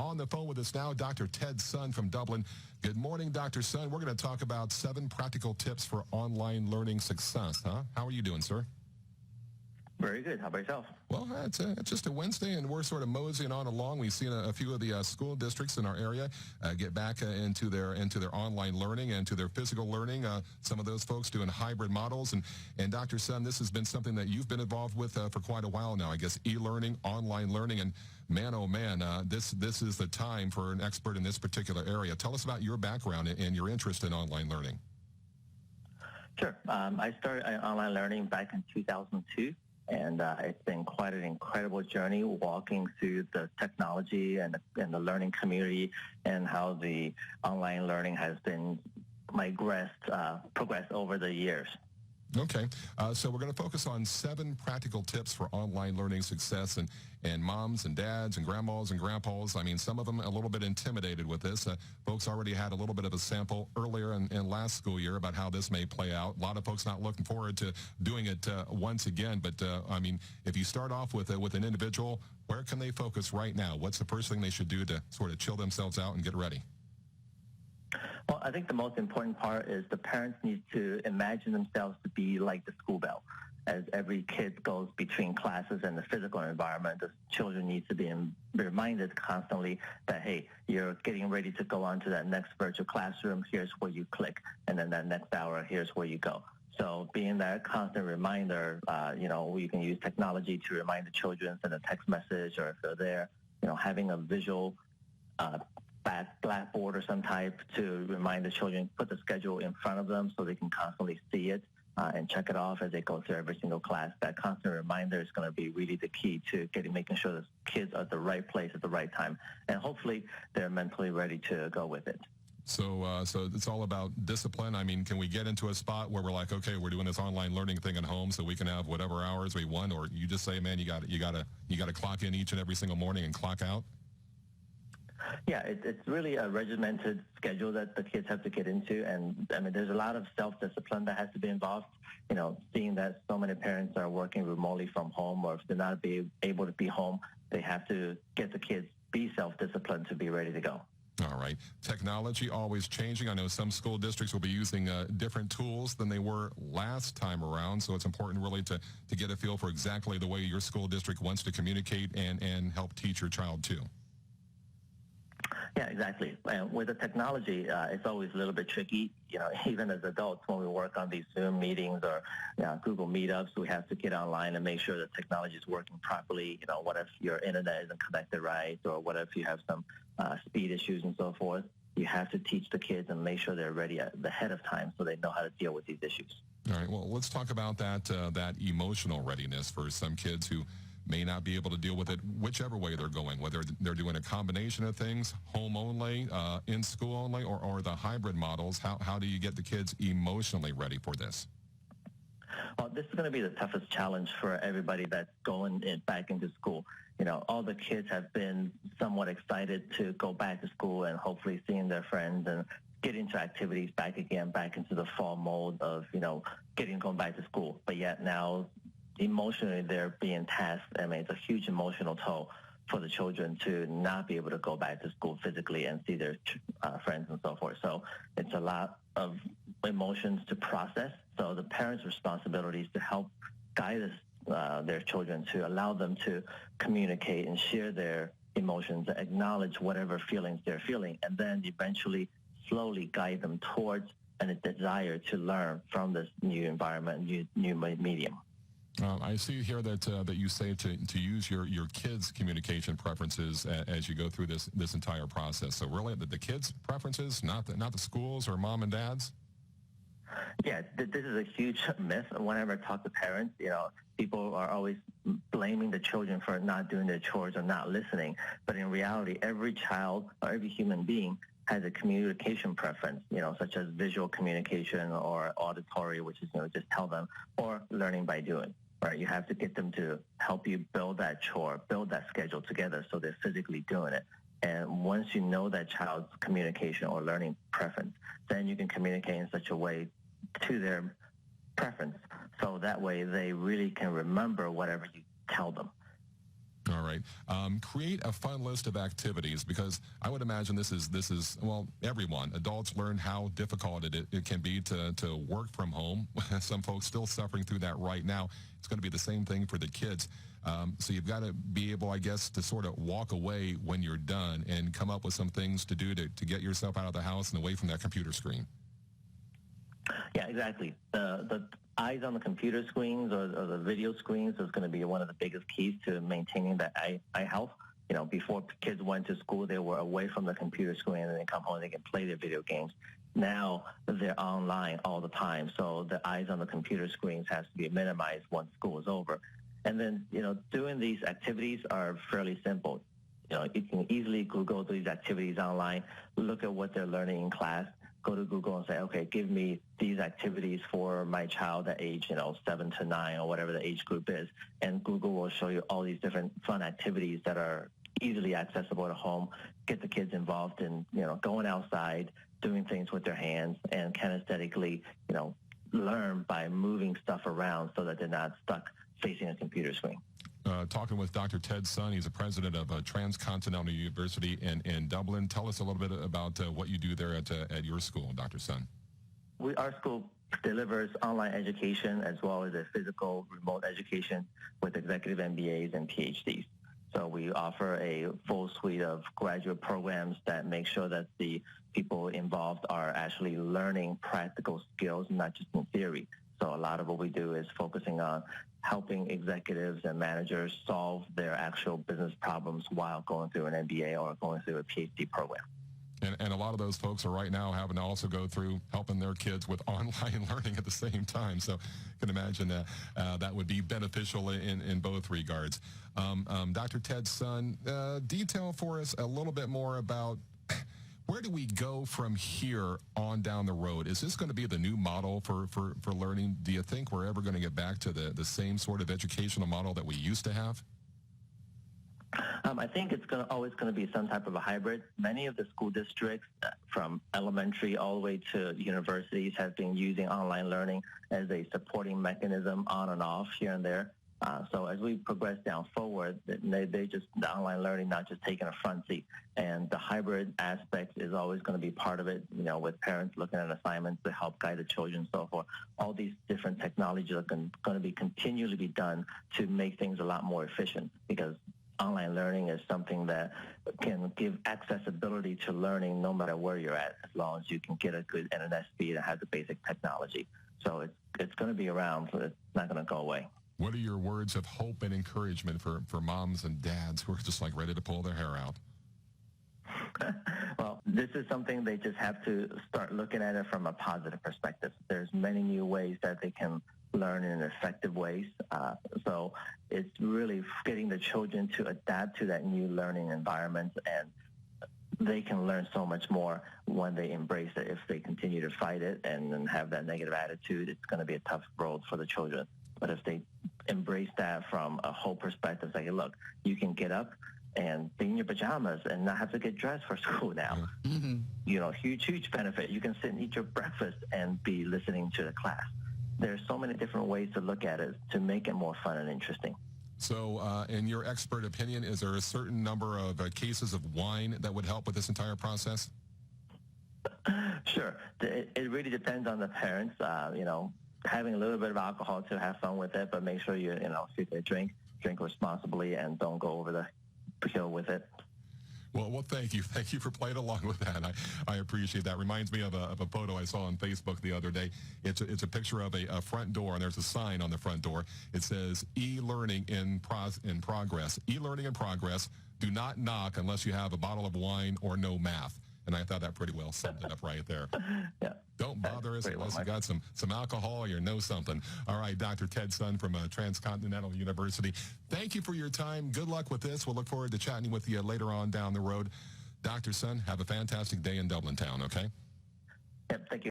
On the phone with us now, Dr. Ted Sun from Dublin. Good morning, Dr. Sun. We're going to talk about 7 practical tips for online learning success, huh? How are you doing, sir? Very good. How about yourself? Well, it's just a Wednesday, and we're sort of moseying on along. We've seen a few of the school districts in our area get back into their online learning and to their physical learning. Some of those folks doing hybrid models. And Dr. Sun, this has been something that you've been involved with for quite a while now, I guess, e-learning, online learning. And man, oh man, this is the time for an expert in this particular area. Tell us about your background and your interest in online learning. Sure. I started online learning back in 2002. And it's been quite an incredible journey walking through the technology and the learning community and how the online learning has been progressed over the years. Okay, so we're going to focus on 7 practical tips for online learning success, and moms and dads and grandmas and grandpas. I mean, some of them a little bit intimidated with this. Folks already had a little bit of a sample earlier in last school year about how this may play out. A lot of folks not looking forward to doing it once again. But I mean, if you start off with an individual, where can they focus right now? What's the first thing they should do to sort of chill themselves out and get ready? Well, I think the most important part is the parents need to imagine themselves to be like the school bell. As every kid goes between classes and the physical environment, the children need to be reminded constantly that, hey, you're getting ready to go on to that next virtual classroom. Here's where you click. And then that next hour, here's where you go. So being that constant reminder, you can use technology to remind the children, send a text message, or if they're there, having a visual blackboard or some type to remind the children, put the schedule in front of them so they can constantly see it and check it off as they go through every single class. That constant reminder is going to be really the key to making sure the kids are at the right place at the right time. And hopefully they're mentally ready to go with it. So it's all about discipline. I mean, can we get into a spot where we're like, okay, we're doing this online learning thing at home so we can have whatever hours we want, or you just say, man, you got to clock in each and every single morning and clock out? Yeah, it's really a regimented schedule that the kids have to get into, and I mean, there's a lot of self-discipline that has to be involved. Seeing that so many parents are working remotely from home, or if they're not able to be home, they have to get the kids be self-disciplined to be ready to go. All right. Technology always changing. I know some school districts will be using different tools than they were last time around, so it's important really to get a feel for exactly the way your school district wants to communicate and help teach your child too. Yeah, exactly. With the technology, it's always a little bit tricky. Even as adults, when we work on these Zoom meetings or Google Meetups, we have to get online and make sure the technology is working properly. What if your internet isn't connected right, or what if you have some speed issues and so forth? You have to teach the kids and make sure they're ready ahead of time so they know how to deal with these issues. All right. Well, let's talk about that emotional readiness for some kids who may not be able to deal with it whichever way they're going, whether they're doing a combination of things, home only, in school only, or the hybrid models. How do you get the kids emotionally ready for this? Well, this is going to be the toughest challenge for everybody that's going back into school. All the kids have been somewhat excited to go back to school and hopefully seeing their friends and get into activities back into the fall mode of, going back to school. But yet now, emotionally, they're being tasked. I mean, it's a huge emotional toll for the children to not be able to go back to school physically and see their friends and so forth. So it's a lot of emotions to process. So the parents' responsibility is to help guide their children, to allow them to communicate and share their emotions, acknowledge whatever feelings they're feeling, and then eventually slowly guide them towards a desire to learn from this new environment, new medium. I see here that you say to use your kids' communication preferences as you go through this entire process. So really, the kids' preferences, not the schools or mom and dads. Yeah, this is a huge myth. Whenever I talk to parents, people are always blaming the children for not doing their chores or not listening. But in reality, every child or every human being has a communication preference, such as visual communication or auditory, which is, just tell them, or learning by doing. Right, you have to get them to help you build that chore, build that schedule together so they're physically doing it. And once you know that child's communication or learning preference, then you can communicate in such a way to their preference so that way they really can remember whatever you tell them. All right. Create a fun list of activities, because I would imagine this is well, everyone. Adults learn how difficult it can be to work from home. Some folks still suffering through that right now. It's going to be the same thing for the kids. So you've got to be able, I guess, to sort of walk away when you're done and come up with some things to do to get yourself out of the house and away from that computer screen. Yeah, exactly. The eyes on the computer screens or the video screens is going to be one of the biggest keys to maintaining that eye health. You know, before kids went to school, they were away from the computer screen and they come home and they can play their video games. Now they're online all the time, so the eyes on the computer screens has to be minimized once school is over. And then, you know, doing these activities are fairly simple. You know, you can easily Google these activities online, look at what they're learning in class, go to Google and say, okay, give me these activities for my child at age, 7 to 9 or whatever the age group is. And Google will show you all these different fun activities that are easily accessible at home, get the kids involved in, going outside, doing things with their hands, and kinesthetically, learn by moving stuff around so that they're not stuck facing a computer screen. Talking with Dr. Ted Sun. He's the president of Transcontinental University in Dublin. Tell us a little bit about what you do there at your school, Dr. Sun. Our school delivers online education as well as a physical remote education with executive MBAs and PhDs. So we offer a full suite of graduate programs that make sure that the people involved are actually learning practical skills, not just in theory. So a lot of what we do is focusing on helping executives and managers solve their actual business problems while going through an MBA or going through a PhD program. And a lot of those folks are right now having to also go through helping their kids with online learning at the same time. So you can imagine that would be beneficial in both regards. Dr. Ted Sun, detail for us a little bit more about where do we go from here on down the road? Is this going to be the new model for learning? Do you think we're ever going to get back to the same sort of educational model that we used to have? I think it's always going to be some type of a hybrid. Many of the school districts, from elementary all the way to universities, have been using online learning as a supporting mechanism on and off here and there. So as we progress down forward, the online learning not just taking a front seat, and the hybrid aspect is always going to be part of it. With parents looking at assignments to help guide the children, and so forth. All these different technologies are going to be continually be done to make things a lot more efficient, because online learning is something that can give accessibility to learning no matter where you're at, as long as you can get a good internet speed and have the basic technology. So it's going to be around, so it's not going to go away. What are your words of hope and encouragement for moms and dads who are just like ready to pull their hair out? Well, this is something they just have to start looking at it from a positive perspective. There's many new ways that they can learn in effective ways. So it's really getting the children to adapt to that new learning environment, and they can learn so much more when they embrace it. If they continue to fight it and have that negative attitude, it's going to be a tough road for the children. But if they embrace that from a whole perspective, say, look, you can get up and be in your pajamas and not have to get dressed for school now. Mm-hmm. Huge benefit. You can sit and eat your breakfast and be listening to the class. There's so many different ways to look at it to make it more fun and interesting. So in your expert opinion, is there a certain number of cases of wine that would help with this entire process? Sure. It really depends on the parents. Having a little bit of alcohol to have fun with it, but make sure if you drink responsibly and don't go over the hill with it. Well, thank you. Thank you for playing along with that. I appreciate that. Reminds me of a photo I saw on Facebook the other day. It's a picture of a front door, and there's a sign on the front door. It says, e-learning in progress. E-learning in progress. Do not knock unless you have a bottle of wine or no math. And I thought that pretty well summed it up right there. Yeah. Don't bother us unless you got some alcohol or you know something. All right, Dr. Ted Sun from Transcontinental University. Thank you for your time. Good luck with this. We'll look forward to chatting with you later on down the road. Dr. Sun, have a fantastic day in Dublin town, okay? Yep, thank you.